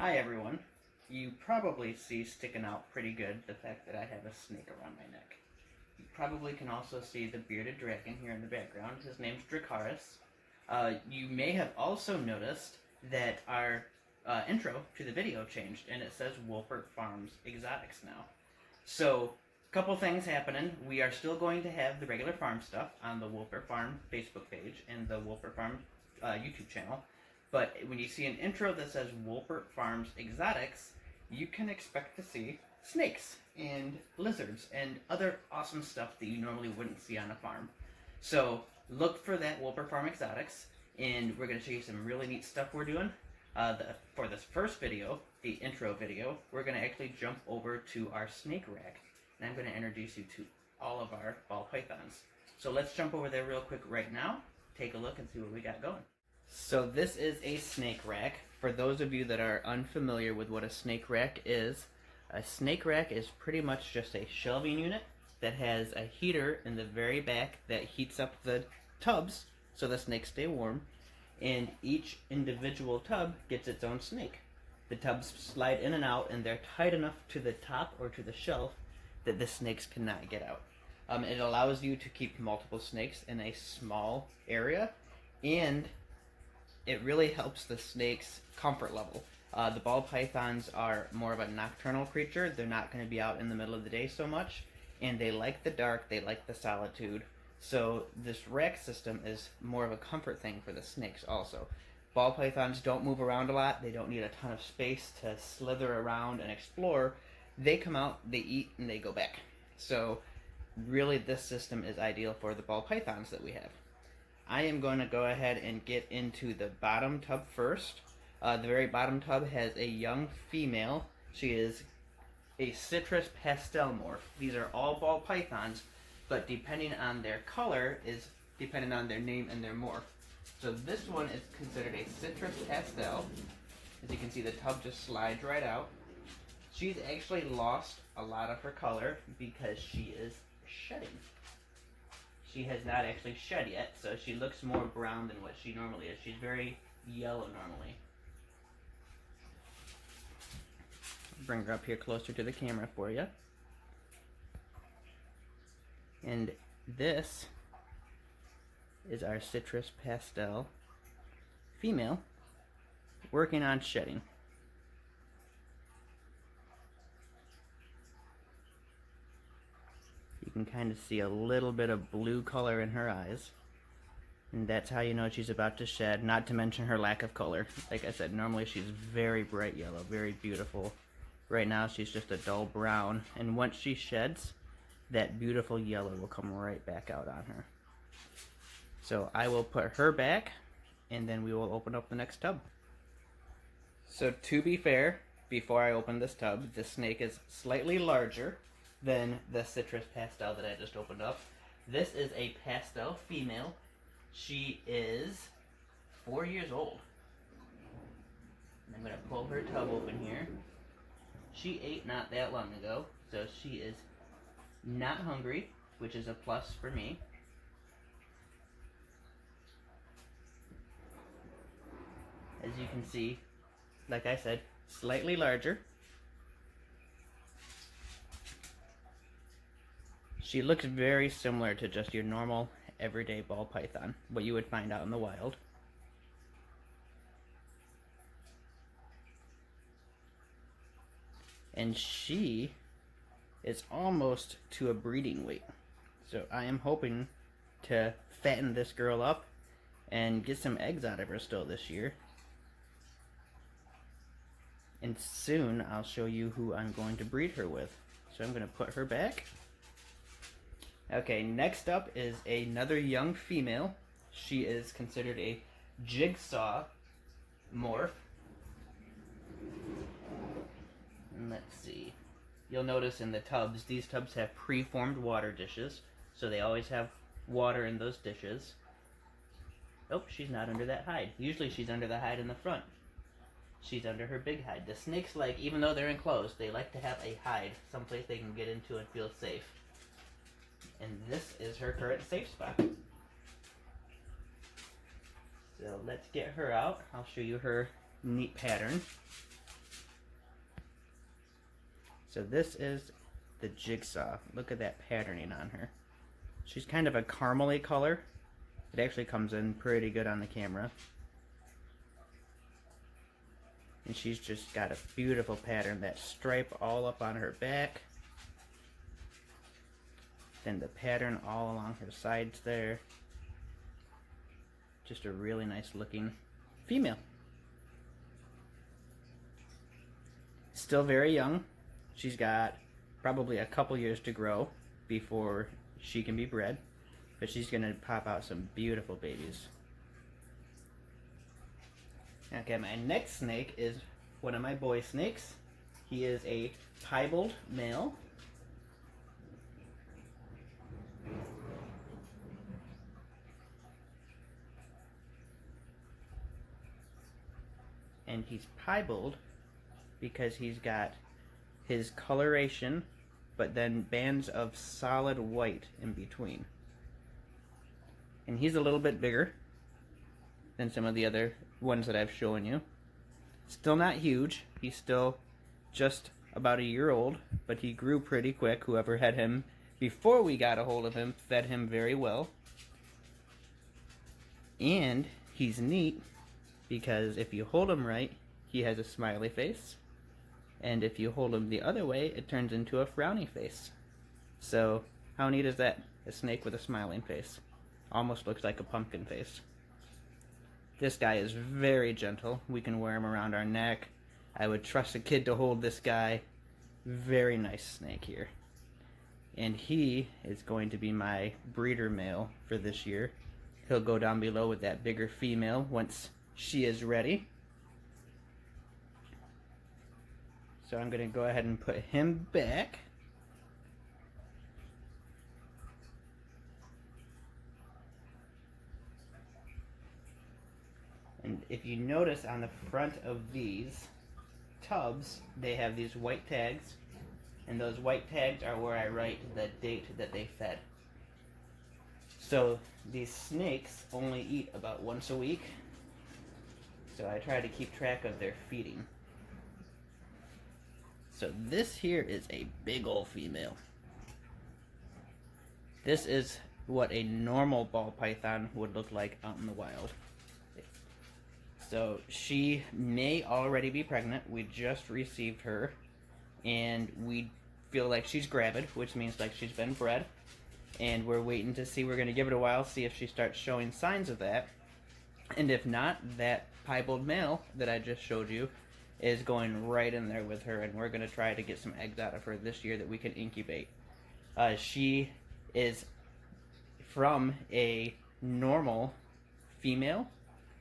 Hi everyone. You probably see sticking out pretty good the fact that I have a snake around my neck. You probably can also see the bearded dragon here in the background. His name's Dracarys. You may have also noticed that our intro to the video changed and it says Wollpert Farms Exotics now. So, a couple things happening. We are still going to have the regular farm stuff on the Wollpert Farm Facebook page and the Wollpert Farm YouTube channel. But when you see an intro that says Wollpert Farms Exotics, you can expect to see snakes and lizards and other awesome stuff that you normally wouldn't see on a farm. So look for that Wollpert Farm Exotics, and we're going to show you some really neat stuff we're doing. For this first video, the intro video, we're going to actually jump over to our snake rack, and I'm going to introduce you to all of our ball pythons. So let's jump over there real quick right now, take a look and see what we got going. So this is a snake rack. For those of you that are unfamiliar with what a snake rack is pretty much just a shelving unit that has a heater in the very back that heats up the tubs so the snakes stay warm, and each individual tub gets its own snake. The tubs slide in and out, and they're tight enough to the top or to the shelf that the snakes cannot get out. It allows you to keep multiple snakes in a small area, and it really helps the snake's comfort level. The ball pythons are more of a nocturnal creature. They're not going to be out in the middle of the day so much, and they like the dark, they like the solitude. So this rack system is more of a comfort thing for the snakes also. Ball pythons don't move around a lot. They don't need a ton of space to slither around and explore. They come out, they eat, and they go back. So really this system is ideal for the ball pythons that we have. I am going to go ahead and get into the bottom tub first. The very bottom tub has a young female. She is a citrus pastel morph. These are all ball pythons, but depending on their color is depending on their name and their morph. So this one is considered a citrus pastel. As you can see, the tub just slides right out. She's actually lost a lot of her color because she is shedding. She has not actually shed yet, so she looks more brown than what she normally is. She's very yellow normally. Bring her up here closer to the camera for you. And this is our citrus pastel female working on shedding. You can kind of see a little bit of blue color in her eyes, and that's how you know she's about to shed, not to mention her lack of color. Like I said, normally she's very bright yellow, very beautiful. Right now she's just a dull brown, and once she sheds, that beautiful yellow will come right back out on her. So I will put her back, and then we will open up the next tub. So to be fair, before I open this tub, the snake is slightly larger than the citrus pastel that I just opened up. This is a pastel female. She is 4 years old. And I'm going to pull her tub open here. She ate not that long ago, so she is not hungry, which is a plus for me. As you can see, like I said, slightly larger. She looks very similar to just your normal everyday ball python, what you would find out in the wild. And she is almost to a breeding weight. So I am hoping to fatten this girl up and get some eggs out of her still this year. And soon I'll show you who I'm going to breed her with. So I'm going to put her back. Okay, next up is another young female. She is considered a Jigsaw Morph. And let's see. You'll notice in the tubs, these tubs have preformed water dishes, so they always have water in those dishes. Oh, she's not under that hide. Usually she's under the hide in the front. She's under her big hide. The snakes like, even though they're enclosed, they like to have a hide, someplace they can get into and feel safe. And this is her current safe spot. So let's get her out. I'll show you her neat pattern. So this is the Jigsaw. Look at that patterning on her. She's kind of a caramely color. It actually comes in pretty good on the camera. And she's just got a beautiful pattern. That stripe all up on her back. Then the pattern all along her sides there. Just a really nice looking female. Still very young. She's got probably a couple years to grow before she can be bred, but she's going to pop out some beautiful babies. Okay, my next snake is one of my boy snakes. He is a Tybald Male. And he's piebald because he's got his coloration, but then bands of solid white in between. And he's a little bit bigger than some of the other ones that I've shown you. Still not huge. He's still just about a year old, but he grew pretty quick. Whoever had him before we got a hold of him fed him very well. And he's neat because if you hold him right, he has a smiley face. And if you hold him the other way, it turns into a frowny face. So, how neat is that? A snake with a smiling face. Almost looks like a pumpkin face. This guy is very gentle. We can wear him around our neck. I would trust a kid to hold this guy. Very nice snake here. And he is going to be my breeder male for this year. He'll go down below with that bigger female once she is ready. So I'm going to go ahead and put him back. And if you notice on the front of these tubs, they have these white tags. And those white tags are where I write the date that they fed. So these snakes only eat about once a week. So I try to keep track of their feeding. So this here is a big old female. This is what a normal ball python would look like out in the wild. So she may already be pregnant. We just received her, and we feel like she's gravid, which means like she's been bred. And we're waiting to see. We're going to give it a while, see if she starts showing signs of that. And if not, that Tybald Male that I just showed you is going right in there with her, and we're going to try to get some eggs out of her this year that we can incubate. She is from a normal female,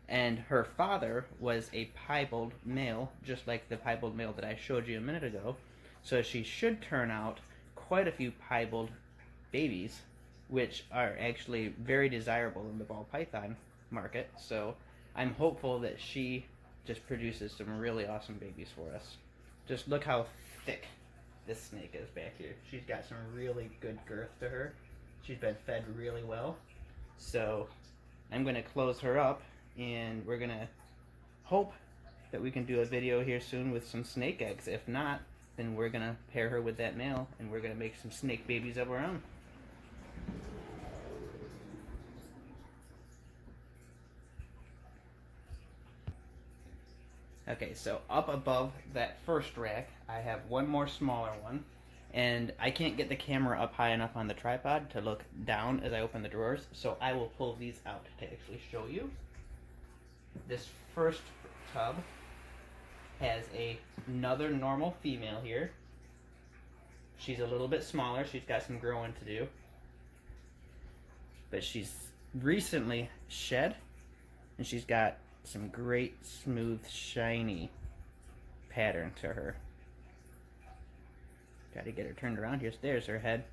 and her father was a Tybald Male, just like the Tybald Male that I showed you a minute ago. So she should turn out quite a few Tybald babies, which are actually very desirable in the ball python market. So I'm hopeful that she just produces some really awesome babies for us. Just look how thick this snake is back here. She's got some really good girth to her. She's been fed really well. So I'm going to close her up, and we're going to hope that we can do a video here soon with some snake eggs. If not, then we're going to pair her with that male, and we're going to make some snake babies of our own. Okay, so up above that first rack, I have one more smaller one, and I can't get the camera up high enough on the tripod to look down as I open the drawers, so I will pull these out to actually show you. This first tub has another normal female here. She's a little bit smaller. She's got some growing to do. But she's recently shed, and she's got some great, smooth, shiny pattern to her. Got to get her turned around here. There's her head.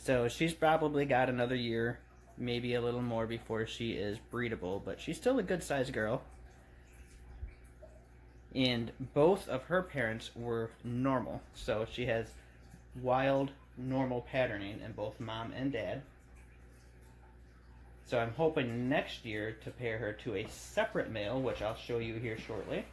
So she's probably got another year, maybe a little more before she is breedable, but she's still a good-sized girl. And both of her parents were normal, so she has wild, normal patterning in both mom and dad. So I'm hoping next year to pair her to a separate male, which I'll show you here shortly,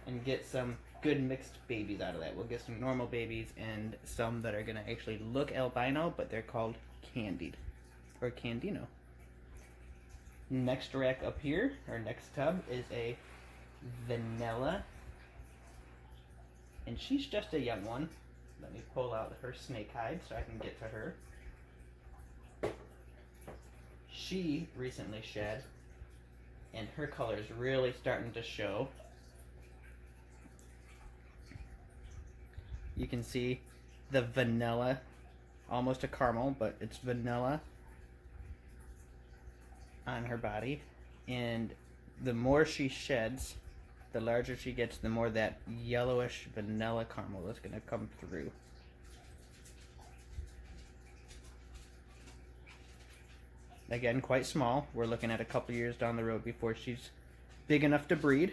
and get some good mixed babies out of that. We'll get some normal babies and some that are going to actually look albino, but they're called candied or candino. Next rack up here, or next tub, is a vanilla, and she's just a young one. Let me pull out her snake hide so I can get to her. She recently shed, and her color is really starting to show. You can see the vanilla, almost a caramel, but it's vanilla on her body. And the more she sheds, the larger she gets, the more that yellowish vanilla caramel is going to come through. Again, quite small. We're looking at a couple years down the road before she's big enough to breed.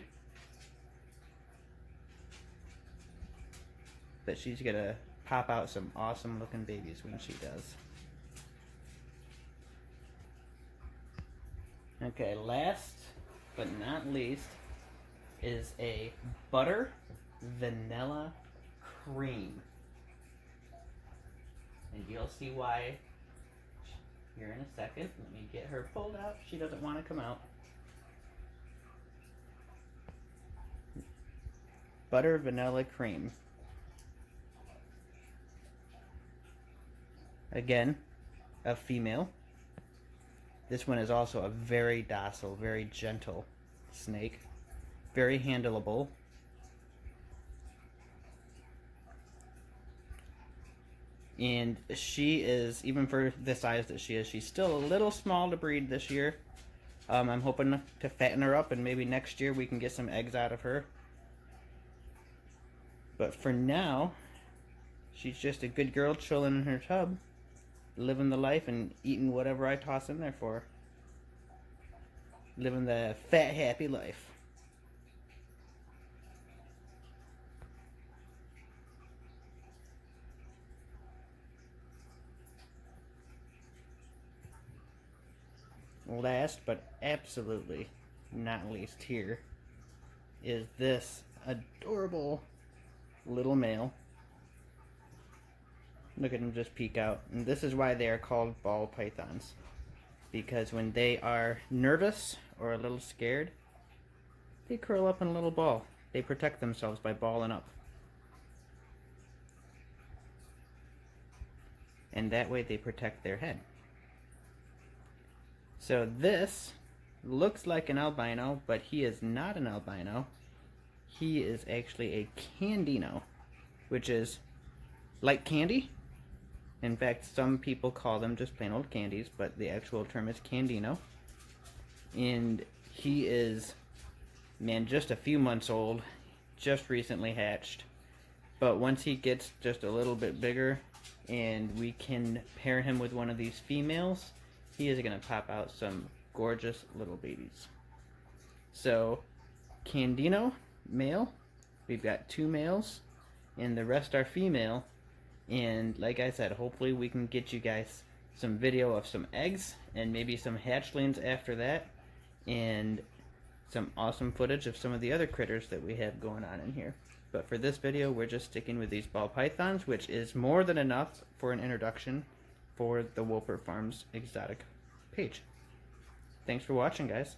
But she's going to pop out some awesome looking babies when she does. Okay, last but not least is a butter vanilla cream. And you'll see why here in a second. Let me get her pulled out. She doesn't want to come out. Butter vanilla cream. Again, a female. This one is also a very docile, very gentle snake. Very handleable. And she is, even for the size that she is, she's still a little small to breed this year. I'm hoping to fatten her up and maybe next year we can get some eggs out of her. But for now, she's just a good girl chilling in her tub, living the life and eating whatever I toss in there for her. Living the fat, happy life. Last but absolutely not least here is this adorable little male. Look at him just peek out. And this is why they are called ball pythons. Because when they are nervous or a little scared, they curl up in a little ball. They protect themselves by balling up. And that way they protect their head. So this looks like an albino, but he is not an albino. He is actually a candino, which is like candy. In fact, some people call them just plain old candies, but the actual term is candino. And he is, man, just a few months old, just recently hatched. But once he gets just a little bit bigger and we can pair him with one of these females, he is going to pop out some gorgeous little babies. So, candino, male. We've got 2 males, and the rest are female. And like I said, hopefully we can get you guys some video of some eggs, and maybe some hatchlings after that, and some awesome footage of some of the other critters that we have going on in here. But for this video, we're just sticking with these ball pythons, which is more than enough for an introduction for the Wollpert Farms exotic page. Thanks for watching, guys.